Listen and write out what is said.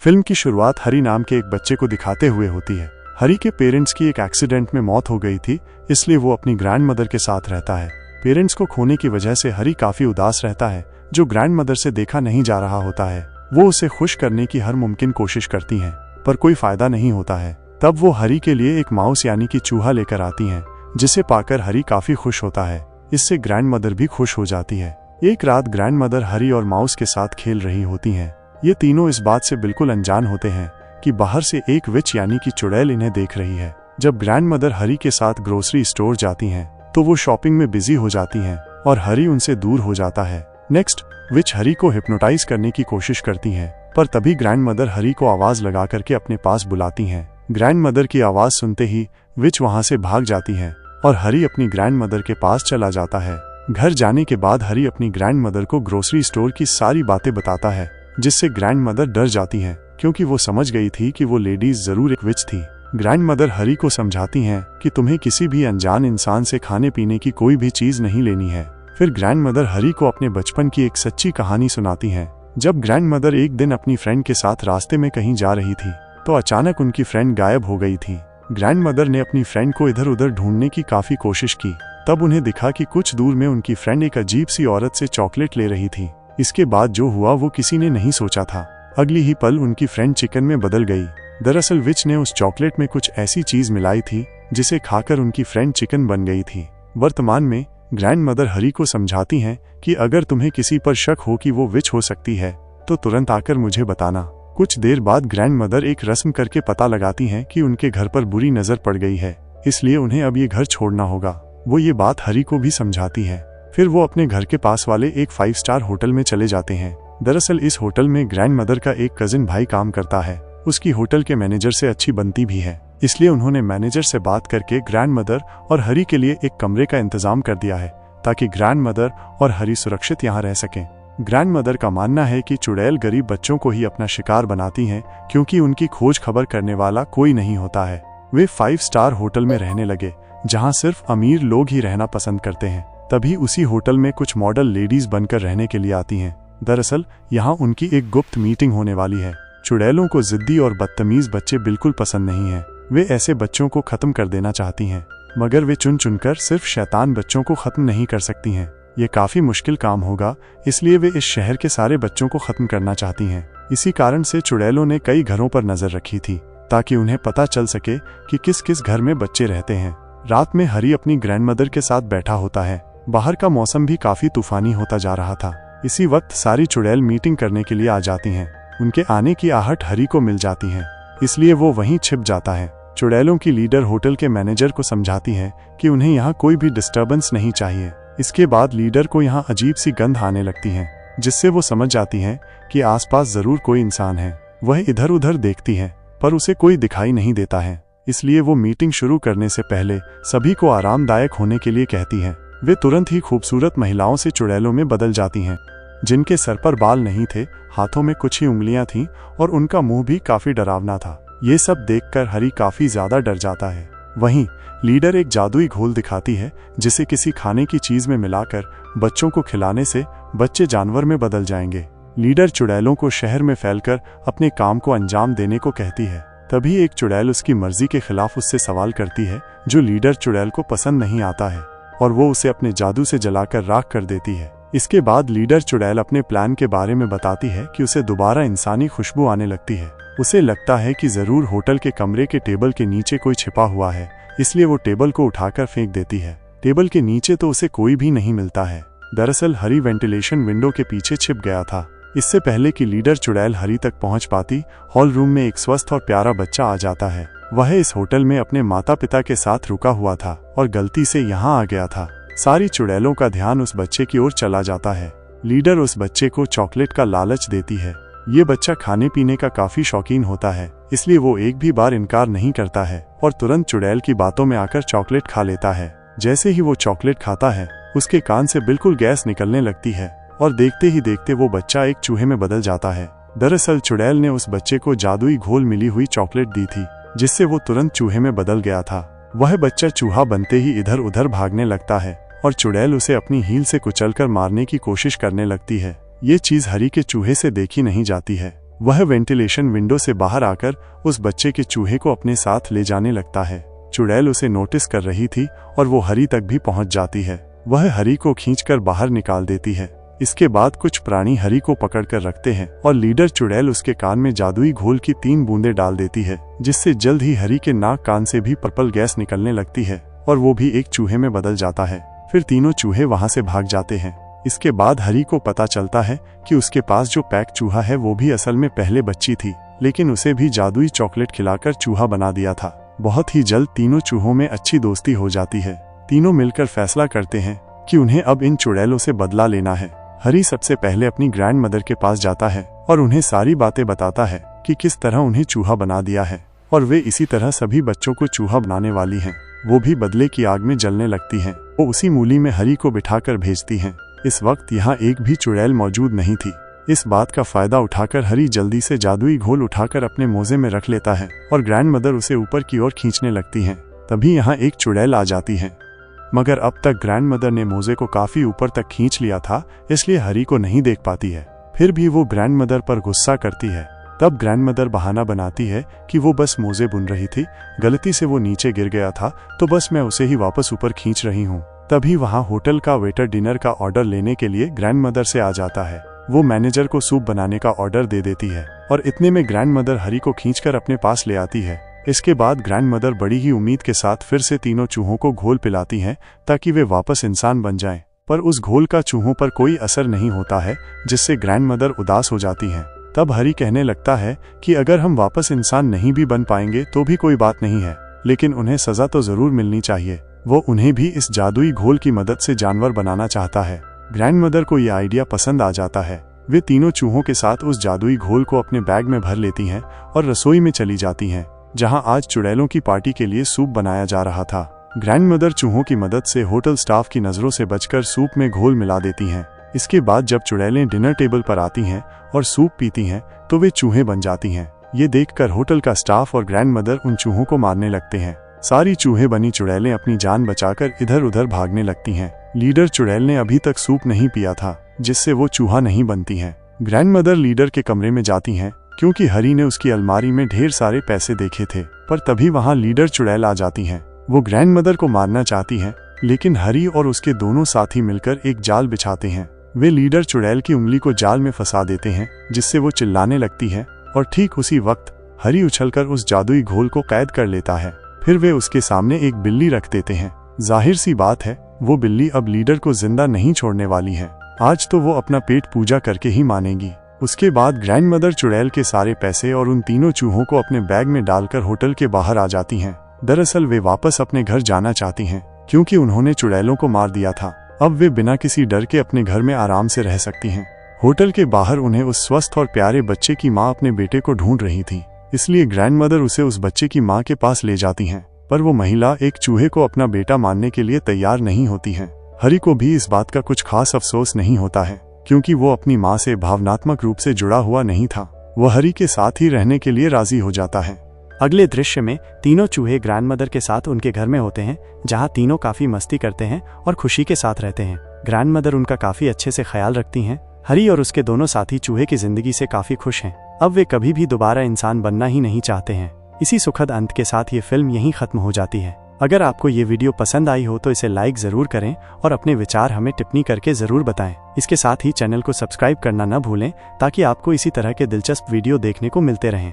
Film की शुरुआत हरी नाम के एक बच्चे को दिखाते हुए होती है। हरी के पेरेंट्स की एक एक्सीडेंट में मौत हो गई थी, इसलिए वो अपनी ग्रैंड मदर के साथ रहता है। पेरेंट्स को खोने की वजह से हरी काफी उदास रहता है, जो ग्रैंड मदर से देखा नहीं जा रहा होता है। वो उसे खुश करने की हर मुमकिन कोशिश करती हैं, पर कोई फायदा नहीं होता है। तब वो हरी के लिए एक माउस यानी कि चूहा लेकर आती हैं, जिसे पाकर हरी काफी खुश होता है। इससे ग्रैंड मदर भी खुश हो जाती है। एक रात ग्रैंड मदर हरी और माउस के साथ खेल रही होती हैं। ये तीनों इस बात से बिल्कुल अनजान होते हैं कि बाहर से एक विच यानी कि चुड़ैल इन्हें देख रही है। जब ग्रैंड मदर हरी के साथ ग्रोसरी स्टोर जाती हैं, तो वो शॉपिंग में बिजी हो जाती हैं और हरी उनसे दूर हो जाता है। नेक्स्ट, विच हरी को हिप्नोटाइज करने की कोशिश करती हैं, पर तभी ग्रैंड मदर हरी को आवाज लगा करके अपने पास बुलाती हैं। ग्रैंड मदर की आवाज सुनते ही विच वहां से भाग जाती है और हरी अपनी ग्रैंड मदर के पास चला जाता है। घर जाने के बाद हरी अपनी ग्रैंड मदर को ग्रोसरी स्टोर की सारी बातें बताता है, जिससे ग्रैंड मदर डर जाती हैं, क्योंकि वो समझ गई थी कि वो लेडीज जरूर एक विच थी। ग्रैंड मदर हरी को समझाती हैं कि तुम्हें किसी भी अनजान इंसान से खाने पीने की कोई भी चीज नहीं लेनी है। फिर ग्रैंड मदर हरी को अपने बचपन की एक सच्ची कहानी सुनाती हैं। जब ग्रैंड मदर एक दिन अपनी फ्रेंड के साथ रास्ते में कहीं जा रही थी, तो अचानक उनकी फ्रेंड गायब हो गई थी। ग्रैंड मदर ने अपनी फ्रेंड को इधर उधर ढूंढने की काफी कोशिश की। तब उन्हें दिखा कि कुछ दूर में उनकी फ्रेंड एक अजीब सी औरत से चॉकलेट ले रही थी। इसके बाद जो हुआ वो किसी ने नहीं सोचा था। अगली ही पल उनकी फ्रेंड चिकन में बदल गई। दरअसल विच ने उस चॉकलेट में कुछ ऐसी चीज मिलाई थी, जिसे खाकर उनकी फ्रेंड चिकन बन गई थी। वर्तमान में ग्रैंड मदर हरी को समझाती हैं कि अगर तुम्हें किसी पर शक हो कि वो विच हो सकती है, तो तुरंत आकर मुझे बताना। कुछ देर बाद ग्रैंड मदर एक रस्म करके पता लगाती हैं कि उनके घर पर बुरी नजर पड़ गई है, इसलिए उन्हें अब ये घर छोड़ना होगा। वो ये बात हरी को भी समझाती है। फिर वो अपने घर के पास वाले एक 5 स्टार होटल में चले जाते हैं। दरअसल इस होटल में ग्रैंड मदर का एक कजिन भाई काम करता है। उसकी होटल के मैनेजर से अच्छी बनती भी है, इसलिए उन्होंने मैनेजर से बात करके ग्रैंड मदर और हरी के लिए एक कमरे का इंतजाम कर दिया है, ताकि ग्रैंड मदर और हरी सुरक्षित यहाँ रह सकें। ग्रैंड मदर का मानना है कि चुड़ैल गरीब बच्चों को ही अपना शिकार बनाती हैं, क्योंकि उनकी खोज खबर करने वाला कोई नहीं होता है। वे 5 स्टार होटल में रहने लगे, जहाँ सिर्फ अमीर लोग ही रहना पसंद करते हैं। तभी उसी होटल में कुछ मॉडल लेडीज बनकर रहने के लिए आती हैं। दरअसल यहाँ उनकी एक गुप्त मीटिंग होने वाली है। चुड़ैलों को जिद्दी और बदतमीज बच्चे बिल्कुल पसंद नहीं हैं। वे ऐसे बच्चों को खत्म कर देना चाहती हैं, मगर वे चुन चुनकर सिर्फ शैतान बच्चों को खत्म नहीं कर सकती हैं। ये काफी मुश्किल काम होगा, इसलिए वे इस शहर के सारे बच्चों को खत्म करना चाहती हैं। इसी कारण से चुड़ैलों ने कई घरों पर नजर रखी थी, ताकि उन्हें पता चल सके कि किस किस घर में बच्चे रहते हैं। रात में हरी अपनी ग्रैंड मदर के साथ बैठा होता है। बाहर का मौसम भी काफी तूफानी होता जा रहा था। इसी वक्त सारी चुड़ैल मीटिंग करने के लिए आ जाती हैं। उनके आने की आहट हरी को मिल जाती है, इसलिए वो वहीं छिप जाता है। चुड़ैलों की लीडर होटल के मैनेजर को समझाती है कि उन्हें यहाँ कोई भी डिस्टर्बेंस नहीं चाहिए। इसके बाद लीडर को यहाँ अजीब सी गंध आने लगती है, जिससे वो समझ जाती है कि आसपास जरूर कोई इंसान है। वह इधर उधर देखती है, पर उसे कोई दिखाई नहीं देता है। इसलिए वो मीटिंग शुरू करने से पहले सभी को आरामदायक होने के लिए कहती है। वे तुरंत ही खूबसूरत महिलाओं से चुड़ैलों में बदल जाती हैं, जिनके सर पर बाल नहीं थे, हाथों में कुछ ही उंगलियां थीं और उनका मुंह भी काफी डरावना था। ये सब देखकर हरी काफी ज्यादा डर जाता है। वहीं लीडर एक जादुई घोल दिखाती है, जिसे किसी खाने की चीज में मिलाकर बच्चों को खिलाने से बच्चे जानवर में बदल जाएंगे। लीडर चुड़ैलों को शहर में फैलकर अपने काम को अंजाम देने को कहती है। तभी एक चुड़ैल उसकी मर्जी के खिलाफ उससे सवाल करती है, जो लीडर चुड़ैल को पसंद नहीं आता है, और वो उसे अपने जादू से जलाकर राख कर देती है। इसके बाद लीडर चुड़ैल अपने प्लान के बारे में बताती है कि उसे दोबारा इंसानी खुशबू आने लगती है। उसे लगता है कि जरूर होटल के कमरे के टेबल के नीचे कोई छिपा हुआ है, इसलिए वो टेबल को उठाकर फेंक देती है। टेबल के नीचे तो उसे कोई भी नहीं मिलता है। दरअसल हरी वेंटिलेशन विंडो के पीछे छिप गया था। इससे पहले कि लीडर चुड़ैल हरी तक पहुंच पाती, हॉल रूम में एक स्वस्थ और प्यारा बच्चा आ जाता है। वह इस होटल में अपने माता पिता के साथ रुका हुआ था और गलती से यहाँ आ गया था। सारी चुड़ैलों का ध्यान उस बच्चे की ओर चला जाता है। लीडर उस बच्चे को चॉकलेट का लालच देती है। ये बच्चा खाने पीने का काफी शौकीन होता है, इसलिए वो एक भी बार इनकार नहीं करता है और तुरंत चुड़ैल की बातों में आकर चॉकलेट खा लेता है। जैसे ही वो चॉकलेट खाता है, उसके कान से बिल्कुल गैस निकलने लगती है और देखते ही देखते वो बच्चा एक चूहे में बदल जाता है। दरअसल चुड़ैल ने उस बच्चे को जादुई घोल मिली हुई चॉकलेट दी थी, जिससे वो तुरंत चूहे में बदल गया था। वह बच्चा चूहा बनते ही इधर उधर भागने लगता है और चुड़ैल उसे अपनी हील से कुचलकर मारने की कोशिश करने लगती है। ये चीज हरी के चूहे से देखी नहीं जाती है। वह वेंटिलेशन विंडो से बाहर आकर उस बच्चे के चूहे को अपने साथ ले जाने लगता है। चुड़ैल उसे नोटिस कर रही थी और वो हरी तक भी पहुंच जाती है। वह हरी को खींचकर बाहर निकाल देती है। इसके बाद कुछ प्राणी हरी को पकड़कर रखते हैं और लीडर चुड़ैल उसके कान में जादुई घोल की 3 बूंदें डाल देती है, जिससे जल्द ही हरी के नाक कान से भी पर्पल गैस निकलने लगती है और वो भी एक चूहे में बदल जाता है। फिर तीनों चूहे वहां से भाग जाते हैं। इसके बाद हरी को पता चलता है कि उसके पास जो पैक चूहा है वो भी असल में पहले बच्ची थी, लेकिन उसे भी जादुई चॉकलेट खिलाकर चूहा बना दिया था। बहुत ही जल्द तीनों चूहों में अच्छी दोस्ती हो जाती है। तीनों मिलकर फैसला करते हैं कि उन्हें अब इन चुड़ैलों से बदला लेना है। हरी सबसे पहले अपनी ग्रैंड मदर के पास जाता है और उन्हें सारी बातें बताता है कि किस तरह उन्हें चूहा बना दिया है और वे इसी तरह सभी बच्चों को चूहा बनाने वाली हैं। वो भी बदले की आग में जलने लगती हैं। वो उसी मूली में हरी को बिठाकर भेजती हैं। इस वक्त यहाँ एक भी चुड़ैल मौजूद नहीं थी। इस बात का फायदा उठाकर हरी जल्दी से जादुई घोल उठाकर अपने मोजे में रख लेता है और ग्रैंड मदर उसे ऊपर की ओर खींचने लगती हैं। तभी यहाँ एक चुड़ैल आ जाती है, मगर अब तक ग्रैंड मदर ने मोजे को काफी ऊपर तक खींच लिया था, इसलिए हरी को नहीं देख पाती है। फिर भी वो ग्रैंड मदर पर गुस्सा करती है। तब ग्रैंड मदर बहाना बनाती है कि वो बस मोजे बुन रही थी, गलती से वो नीचे गिर गया था तो बस मैं उसे ही वापस ऊपर खींच रही हूँ। तभी वहाँ होटल का वेटर डिनर का ऑर्डर लेने के लिए ग्रैंड मदर से आ जाता है। वो मैनेजर को सूप बनाने का ऑर्डर दे देती है और इतने में ग्रैंड मदर हरी को खींचकर अपने पास ले आती है। इसके बाद ग्रैंड मदर बड़ी ही उम्मीद के साथ फिर से तीनों चूहों को घोल पिलाती हैं ताकि वे वापस इंसान बन जाएं। पर उस घोल का चूहों पर कोई असर नहीं होता है, जिससे ग्रैंड मदर उदास हो जाती हैं। तब हरी कहने लगता है कि अगर हम वापस इंसान नहीं भी बन पाएंगे तो भी कोई बात नहीं है, लेकिन उन्हें सजा तो जरूर मिलनी चाहिए। वो उन्हें भी इस जादुई घोल की मदद से जानवर बनाना चाहता है। ग्रैंड मदर को यह आइडिया पसंद आ जाता है। वे तीनों चूहों के साथ उस जादुई घोल को अपने बैग में भर लेती हैं और रसोई में चली जाती हैं, जहां आज चुड़ैलों की पार्टी के लिए सूप बनाया जा रहा था। ग्रैंड मदर चूहों की मदद से होटल स्टाफ की नजरों से बचकर सूप में घोल मिला देती हैं। इसके बाद जब चुड़ैलें डिनर टेबल पर आती हैं और सूप पीती हैं तो वे चूहे बन जाती हैं। ये देखकर होटल का स्टाफ और ग्रैंड मदर उन चूहों को मारने लगते हैं। सारी चूहे बनी चुड़ैलें अपनी जान बचाकर इधर उधर भागने लगती हैं। लीडर चुड़ैल ने अभी तक सूप नहीं पिया था, जिससे वो चूहा नहीं बनती है। ग्रैंड मदर लीडर के कमरे में जाती हैं क्योंकि हरी ने उसकी अलमारी में ढेर सारे पैसे देखे थे, पर तभी वहां लीडर चुड़ैल आ जाती हैं। वो ग्रैंड मदर को मारना चाहती हैं, लेकिन हरी और उसके दोनों साथी मिलकर एक जाल बिछाते हैं। वे लीडर चुड़ैल की उंगली को जाल में फंसा देते हैं, जिससे वो चिल्लाने लगती है और ठीक उसी वक्त हरी उछलकर उस जादुई घोल को कैद कर लेता है। फिर वे उसके सामने एक बिल्ली रख देते हैं। जाहिर सी बात है, वो बिल्ली अब लीडर को जिंदा नहीं छोड़ने वाली है। आज तो वो अपना पेट पूजा करके ही मानेगी। उसके बाद ग्रैंड मदर चुड़ैल के सारे पैसे और उन तीनों चूहों को अपने बैग में डालकर होटल के बाहर आ जाती हैं। दरअसल वे वापस अपने घर जाना चाहती हैं, क्योंकि उन्होंने चुड़ैलों को मार दिया था। अब वे बिना किसी डर के अपने घर में आराम से रह सकती हैं। होटल के बाहर उन्हें उस स्वस्थ और प्यारे बच्चे की माँ अपने बेटे को ढूंढ रही थी, इसलिए ग्रैंड मदर उसे उस बच्चे की माँ के पास ले जाती हैं। पर वो महिला एक चूहे को अपना बेटा मानने के लिए तैयार नहीं होती है। हरी को भी इस बात का कुछ खास अफसोस नहीं होता है, क्योंकि वो अपनी माँ से भावनात्मक रूप से जुड़ा हुआ नहीं था। वो हरी के साथ ही रहने के लिए राजी हो जाता है। अगले दृश्य में तीनों चूहे ग्रैंड मदर के साथ उनके घर में होते हैं, जहां तीनों काफी मस्ती करते हैं और खुशी के साथ रहते हैं। ग्रैंड मदर उनका काफी अच्छे से ख्याल रखती हैं। हरी और उसके दोनों साथी चूहे की जिंदगी से काफी खुश हैं। अब वे कभी भी दोबारा इंसान बनना ही नहीं चाहते हैं। इसी सुखद अंत के साथ ये फिल्म यहीं खत्म हो जाती है। अगर आपको ये वीडियो पसंद आई हो तो इसे लाइक जरूर करें और अपने विचार हमें टिप्पणी करके जरूर बताएं। इसके साथ ही चैनल को सब्सक्राइब करना न भूलें, ताकि आपको इसी तरह के दिलचस्प वीडियो देखने को मिलते रहें।